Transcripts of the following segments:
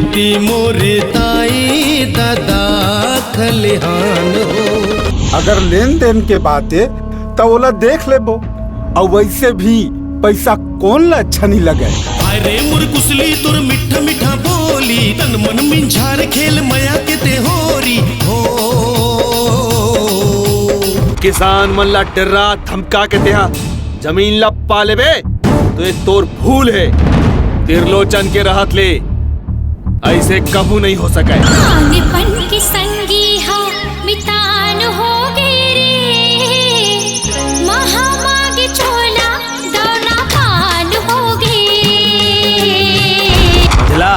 बेटी मोरे ताई दादा खलिहान हो। अगर लेन देन के बात है तो ओला देख लेबो, और वैसे भी पैसा कौन ला अच्छा नहीं लगे। अरे मुरकुसली तुर मिठा मिठा बोली, तन मन मिंझार खेल मया के ते होरी हो। किसान मन ला डरा धमका के तेहा जमीन ला पाले बे तो ये तोर भूल है। तिरलोचन के राहत ले ऐसे कबू नहीं हो सके। पन की संगी हा मितान हो गए रे, महामाग चोला दौना पान हो गए। दिला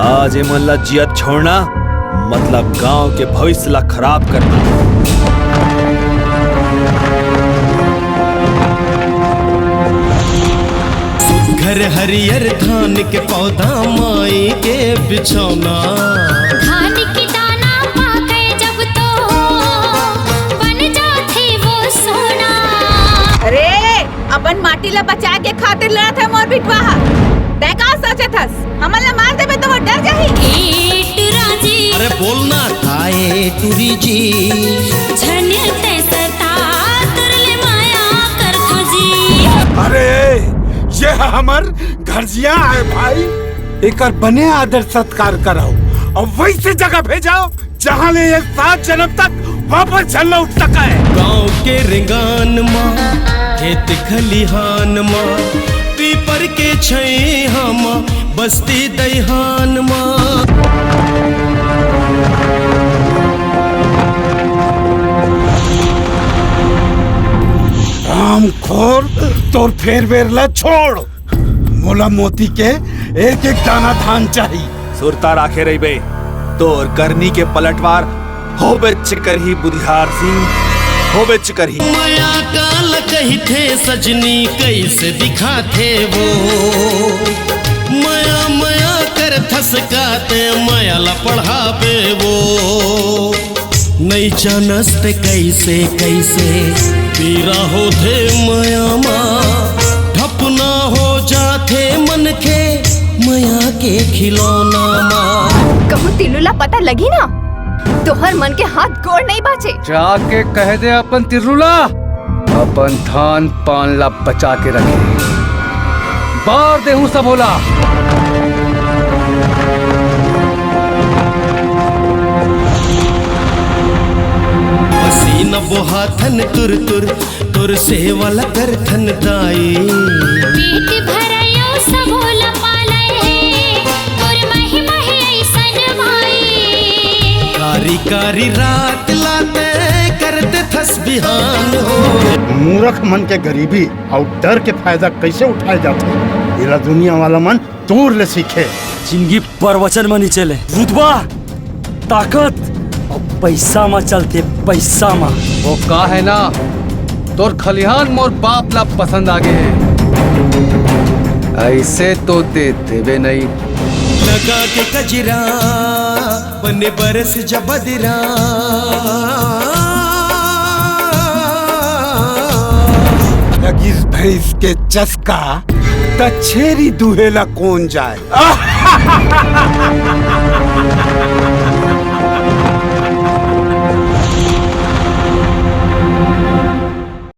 आज ये मन ला जियत छोड़ना मतलब गांव के भविष्य ला खराब करना। घर हरियर धान के पौधा माई के बिछौना। धान की दाना पाके जब तो बन जाते वो सोना। अरे अपन माटी ला बचा के खातिर लड़त है मोर बिटवा। देखा सोचत हस हमन ला मार देबे तो वो डर जाही। ए टुराजी अरे बोलना थाए टुरी जी, झनते सता तुरले माया कर खोजी। अरे ये हमर घरजिया है भाई, एकर बने आदर सत्कार कराओ और वैसे जगह भेजाओ जहाँ ले ये 7 जन्म तक वापस झल्ला उठ सका है। गाँव के रिंगान माँ खेत खलिहान माँ, पीपर के छैहा माँ बस्ती दईहान माँ। राम खोर तोर फेर बेर ला छोड़, मोला मोती के एक एक दाना धान चाहिए। सुरता राखे रही बे तोर करनी के पलटवार हो बेच कर ही बुधिहार सिंह हो बेच कर ही। माया काल कही थे सजनी कैसे दिखाते वो, माया माया कर थसकाते माया ला पढ़ावे वो। नहीं जानस्ते कैसे कैसे पीरा होते माया माँ, ठपना हो जाते मन के माया के खिलौना माँ। कहूँ तिलुला पता लगी ना तोहर मन के हाथ गोड़ नहीं बाचे। जाके कह दे अपन तिरुला अपन धान पान ला बचा के रखे, बार देहूं सब होला। पसीना बोहाथन तुर तुर तुर सेवल कर थन दाई। पेट भरायो सब होला पाले और महिमा है ऐसन भाई। कारी कारी रात लाते करते थस बिहान हो। मूर्ख मन के गरीबी और डर के फायदा कैसे उठाए जाते हैं, ये दुनिया वाला मन दूर ले सीखे। जिंदगी प्रवचन में नहीं चले, रुतबा ताकत और पैसा में चलते पैसा में। वो का है ना तोर खलिहान मोर बाप ला पसंद आगे है, ऐसे तो दे देवे नहीं। लगा के कजरा बने बरस जबदरा, लगिस भैंस के चस्का त छेरी दुहेला कौन जाए।